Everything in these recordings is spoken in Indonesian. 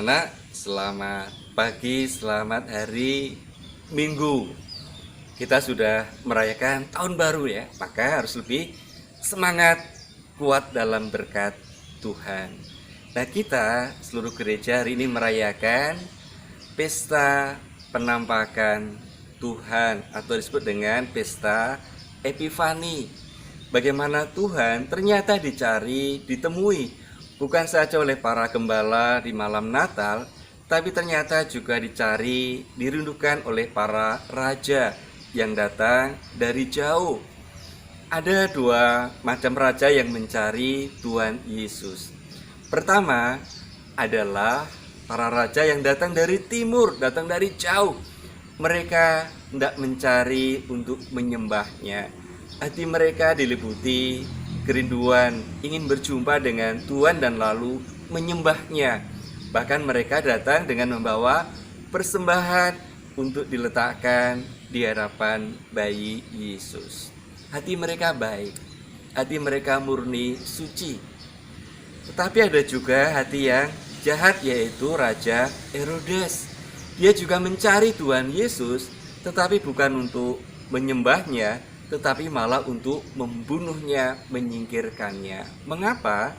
anak-anak, selamat pagi, selamat hari Minggu. Kita sudah merayakan tahun baru ya, maka harus lebih semangat, kuat dalam berkat Tuhan. Nah, kita seluruh gereja hari ini merayakan pesta penampakan Tuhan atau disebut dengan pesta Epifani. Bagaimana Tuhan ternyata dicari, ditemui bukan saja oleh para gembala di malam Natal, tapi ternyata juga dicari, dirindukan oleh para raja yang datang dari jauh. Ada dua macam raja yang mencari Tuhan Yesus. Pertama adalah para raja yang datang dari timur, datang dari jauh. Mereka hendak mencari untuk menyembahnya. Hati mereka diliputi kerinduan ingin berjumpa dengan Tuhan dan lalu menyembahnya. Bahkan mereka datang dengan membawa persembahan untuk diletakkan di hadapan bayi Yesus. Hati mereka baik, hati mereka murni, suci. Tetapi ada juga hati yang jahat, yaitu Raja Herodes. Dia juga mencari Tuhan Yesus, tetapi bukan untuk menyembahnya, tetapi malah untuk membunuhnya, menyingkirkannya. Mengapa?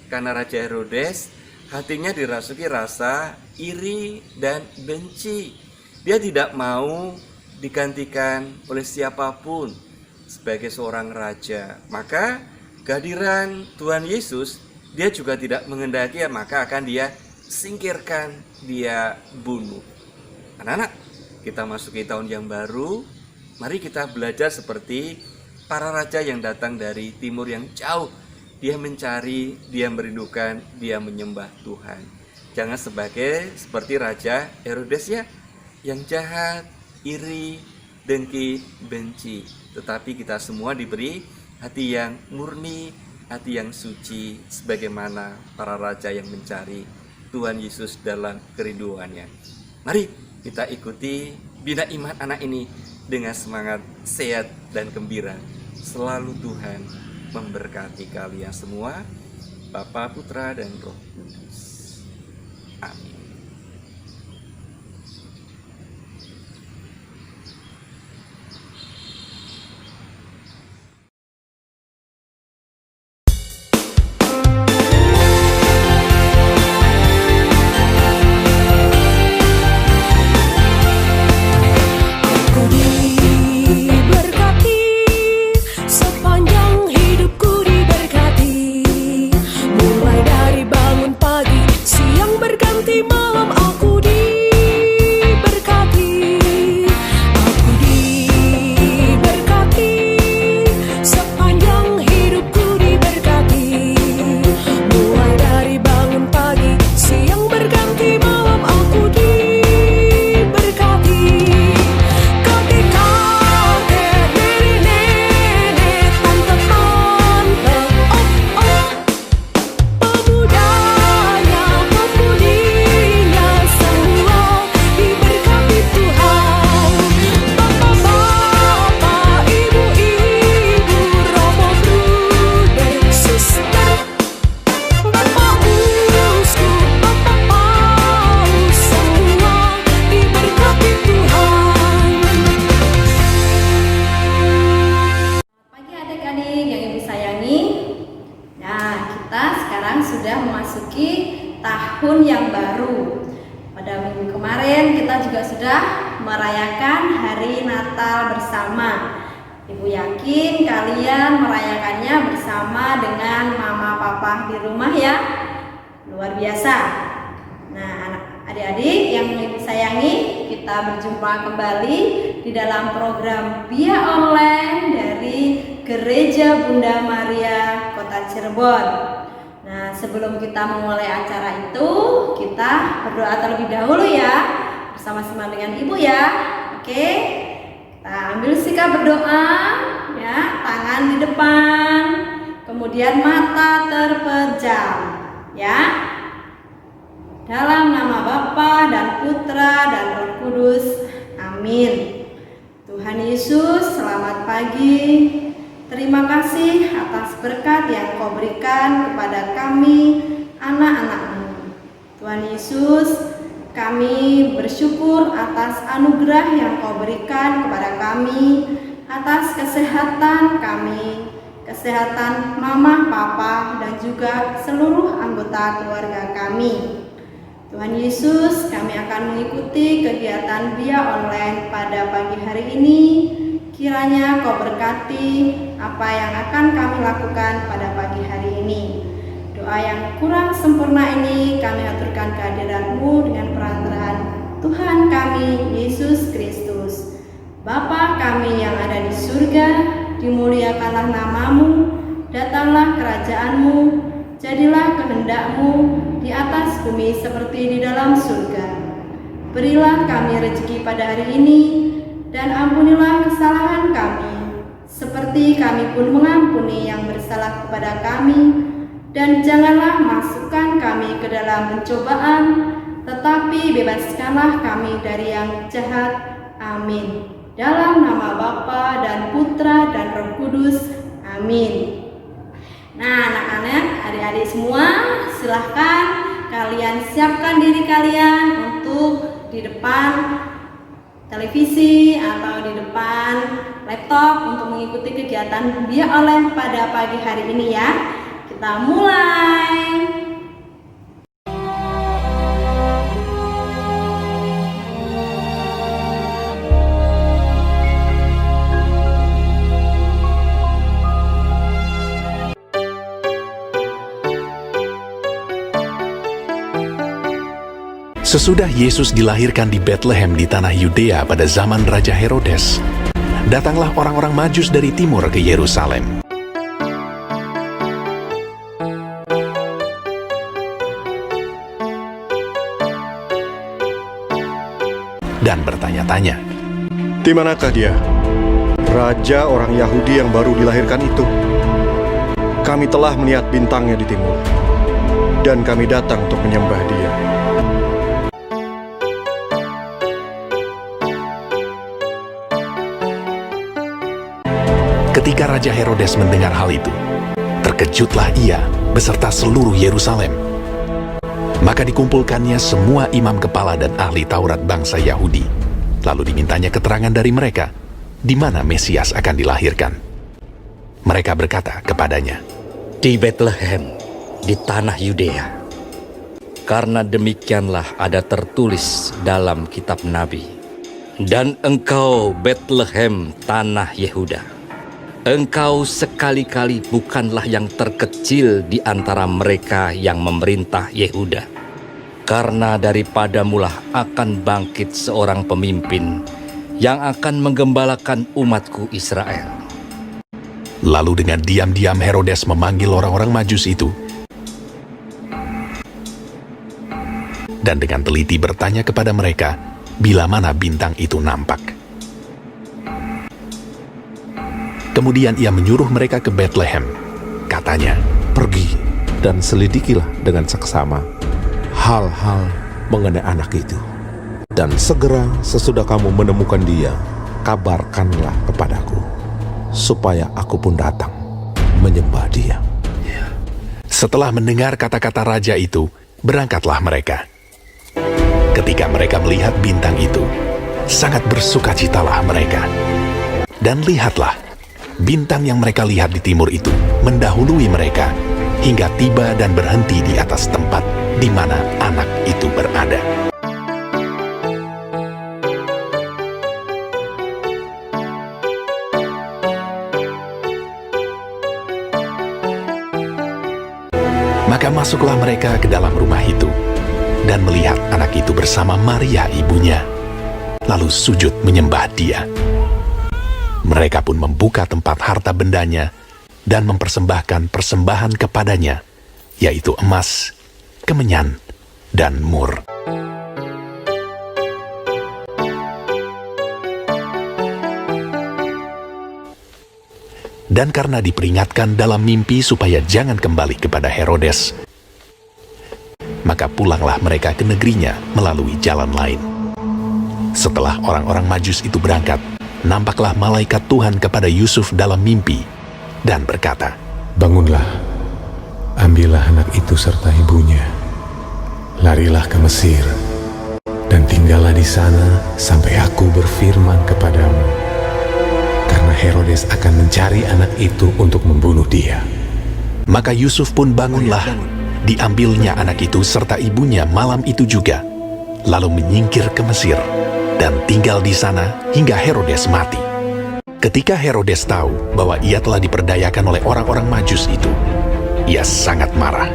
Karena Raja Herodes hatinya dirasuki rasa iri dan benci. Dia tidak mau digantikan oleh siapapun sebagai seorang raja. Maka kehadiran Tuhan Yesus dia juga tidak menghendaki, maka akan dia singkirkan, dia bunuh. Anak-anak, kita masuki tahun yang baru. Mari kita belajar seperti para raja yang datang dari timur yang jauh. Dia mencari, dia merindukan, dia menyembah Tuhan. Jangan seperti Raja Herodes ya, yang jahat, iri, dengki, benci. Tetapi kita semua diberi hati yang murni, hati yang suci, sebagaimana para raja yang mencari Tuhan Yesus dalam kerinduannya. Mari kita ikuti bina iman anak ini dengan semangat sehat dan gembira. Selalu Tuhan memberkati kalian semua, Bapa, Putra, dan Roh Kudus. Amin. Tahun yang baru. Pada minggu kemarin kita juga sudah merayakan hari Natal bersama. Ibu yakin kalian merayakannya bersama dengan mama papa di rumah ya. Luar biasa. Nah, adik-adik yang ibu sayangi, kita berjumpa kembali di dalam program Via Online dari Gereja Bunda Maria Kota Cirebon. Nah, sebelum kita memulai acara itu, kita berdoa terlebih dahulu ya, bersama-sama dengan ibu ya. Oke, kita ambil sikap berdoa ya, tangan di depan, kemudian mata terpejam ya. Dalam nama Bapa dan Putra dan Roh Kudus, amin. Tuhan Yesus, selamat pagi. Terima kasih atas berkat yang Kau berikan kepada kami, anak-anak-Mu. Tuhan Yesus, kami bersyukur atas anugerah yang Kau berikan kepada kami, atas kesehatan kami, kesehatan mama, papa, dan juga seluruh anggota keluarga kami. Tuhan Yesus, kami akan mengikuti kegiatan via online pada pagi hari ini. Kiranya Kau berkati apa yang akan kami lakukan pada pagi hari ini. Doa yang kurang sempurna ini kami aturkan kehadiran-Mu dengan perantaraan Tuhan kami, Yesus Kristus. Bapa kami yang ada di surga, dimuliakanlah nama-Mu, datanglah kerajaan-Mu, jadilah kehendak-Mu di atas bumi seperti di dalam surga. Berilah kami rezeki pada hari ini, dan ampunilah kesalahan kami, seperti kami pun mengampuni yang bersalah kepada kami. Dan janganlah masukkan kami ke dalam pencobaan, tetapi bebaskanlah kami dari yang jahat. Amin. Dalam nama Bapa dan Putra dan Roh Kudus. Amin. Nah, anak-anak, adik-adik semua, silahkan kalian siapkan diri kalian untuk di depan televisi atau di depan laptop untuk mengikuti kegiatan via online pada pagi hari ini ya. Kita mulai. Sesudah Yesus dilahirkan di Bethlehem di tanah Yudea pada zaman Raja Herodes, datanglah orang-orang Majus dari timur ke Yerusalem. Dan bertanya-tanya, "Di manakah dia? Raja orang Yahudi yang baru dilahirkan itu. Kami telah melihat bintangnya di timur, dan kami datang untuk menyembah dia." Ketika Raja Herodes mendengar hal itu, terkejutlah ia beserta seluruh Yerusalem. Maka dikumpulkannya semua imam kepala dan ahli Taurat bangsa Yahudi. Lalu dimintanya keterangan dari mereka, di mana Mesias akan dilahirkan. Mereka berkata kepadanya, "Di Bethlehem, di tanah Yudea. Karena demikianlah ada tertulis dalam kitab Nabi. Dan engkau Bethlehem, tanah Yehuda. Engkau sekali-kali bukanlah yang terkecil di antara mereka yang memerintah Yehuda. Karena daripadamulah akan bangkit seorang pemimpin yang akan menggembalakan umatku Israel." Lalu dengan diam-diam Herodes memanggil orang-orang Majus itu, dan dengan teliti bertanya kepada mereka bila mana bintang itu nampak. Kemudian ia menyuruh mereka ke Bethlehem. Katanya, "Pergi dan selidikilah dengan seksama hal-hal mengenai anak itu. Dan segera sesudah kamu menemukan dia, kabarkanlah kepadaku, supaya aku pun datang menyembah dia." Setelah mendengar kata-kata raja itu, berangkatlah mereka. Ketika mereka melihat bintang itu, sangat bersukacitalah mereka. Dan lihatlah, bintang yang mereka lihat di timur itu mendahului mereka hingga tiba dan berhenti di atas tempat di mana anak itu berada. Maka masuklah mereka ke dalam rumah itu dan melihat anak itu bersama Maria ibunya, lalu sujud menyembah dia. Mereka pun membuka tempat harta bendanya dan mempersembahkan persembahan kepadanya, yaitu emas, kemenyan, dan mur. Dan karena diperingatkan dalam mimpi supaya jangan kembali kepada Herodes, maka pulanglah mereka ke negerinya melalui jalan lain. Setelah orang-orang Majus itu berangkat, nampaklah malaikat Tuhan kepada Yusuf dalam mimpi dan berkata, "Bangunlah, ambillah anak itu serta ibunya, larilah ke Mesir, dan tinggallah di sana sampai aku berfirman kepadamu, karena Herodes akan mencari anak itu untuk membunuh dia. Maka Yusuf pun bangunlah, diambilnya anak itu serta ibunya malam itu juga, lalu menyingkir ke Mesir, dan tinggal di sana hingga Herodes mati. Ketika Herodes tahu bahwa ia telah diperdayakan oleh orang-orang Majus itu, ia sangat marah.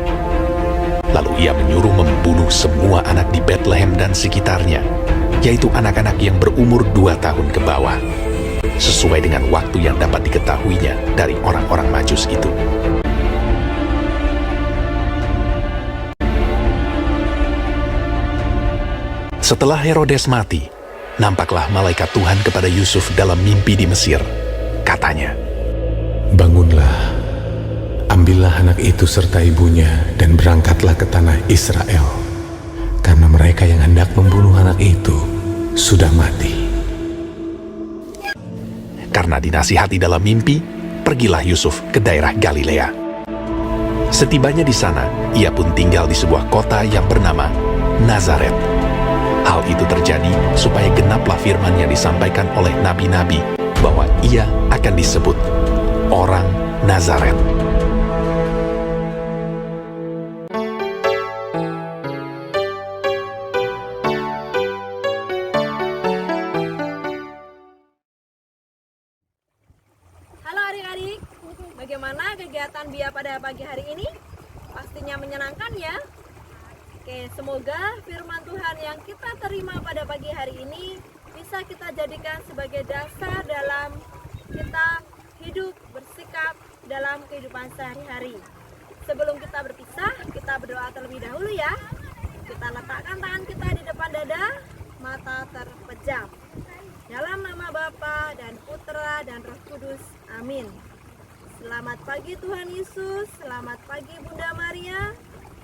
Lalu ia menyuruh membunuh semua anak di Bethlehem dan sekitarnya, yaitu anak-anak yang berumur 2 tahun ke bawah, sesuai dengan waktu yang dapat diketahuinya dari orang-orang Majus itu. Setelah Herodes mati, nampaklah malaikat Tuhan kepada Yusuf dalam mimpi di Mesir. Katanya, Bangunlah, ambillah anak itu serta ibunya dan berangkatlah ke tanah Israel, karena mereka yang hendak membunuh anak itu sudah mati. karena dinasihati dalam mimpi, pergilah Yusuf ke daerah Galilea. Setibanya di sana, ia pun tinggal di sebuah kota yang bernama Nazaret. Hal itu terjadi supaya genaplah firman yang disampaikan oleh nabi-nabi bahwa ia akan disebut orang Nazaret. Halo adik-adik, bagaimana kegiatan Bia pada pagi hari ini? Pastinya menyenangkan ya? Oke, semoga firman Tuhan yang kita terima pada pagi hari ini bisa kita jadikan sebagai dasar dalam kita hidup bersikap dalam kehidupan sehari-hari. Sebelum kita berpisah, kita berdoa terlebih dahulu ya. Kita letakkan tangan kita di depan dada, mata terpejam. Dalam nama Bapa dan Putra dan Roh Kudus, amin. Selamat pagi Tuhan Yesus, selamat pagi Bunda Maria.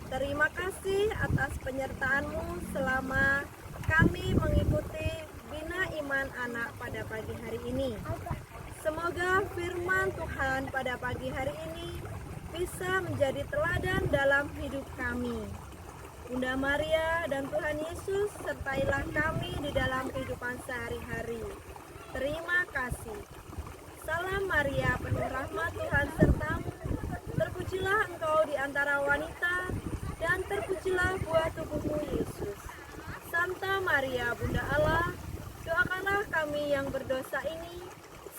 Terima kasih atas penyertaan-Mu selama kami mengikuti Bina Iman Anak pada pagi hari ini. Semoga firman Tuhan pada pagi hari ini bisa menjadi teladan dalam hidup kami. Bunda Maria dan Tuhan Yesus, sertailah kami di dalam kehidupan sehari-hari. Terima kasih. Salam Maria, penuh rahmat Tuhan sertamu. Terpujilah engkau di antara wanita, dan terpujilah buah tubuhmu Yesus. Santa Maria, Bunda Allah, doakanlah kami yang berdosa ini,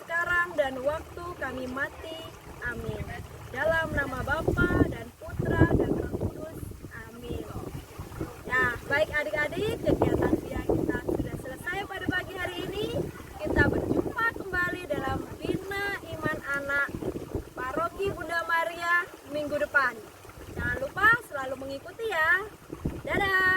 sekarang dan waktu kami mati. Amin. Dalam nama Bapa dan Putra dan Roh Kudus. Amin. Nah, baik adik-adik, kegiatan siang kita sudah selesai pada pagi hari ini. Kita berjumpa kembali dalam Bina Iman Anak Paroki Bunda Maria minggu depan. Jangan lupa selalu mengikuti ya. Dadah!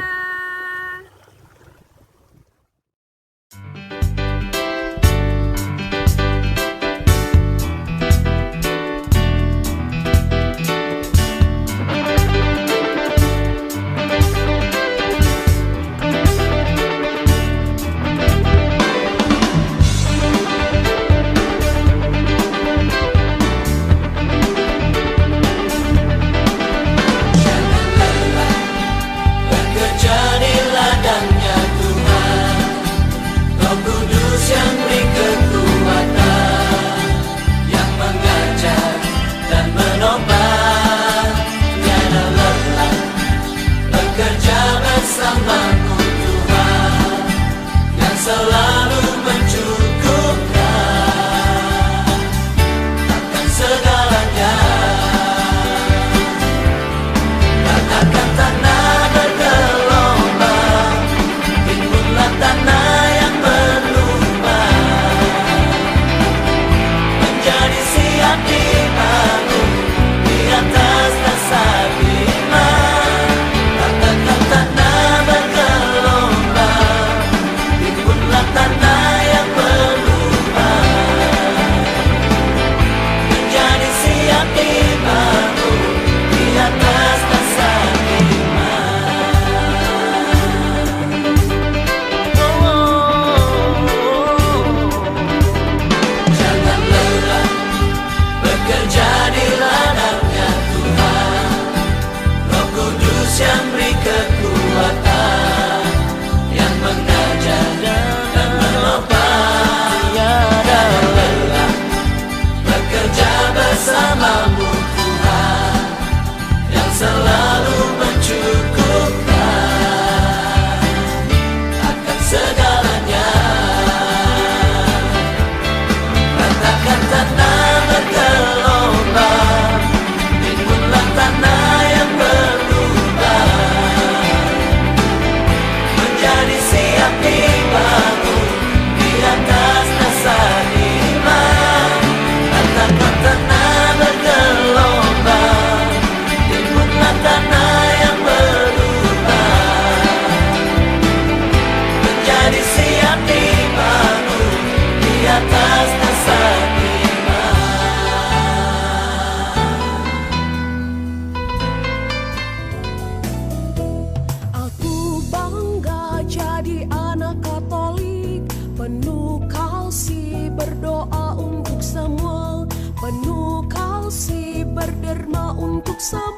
Bekerja berderma untuk semua.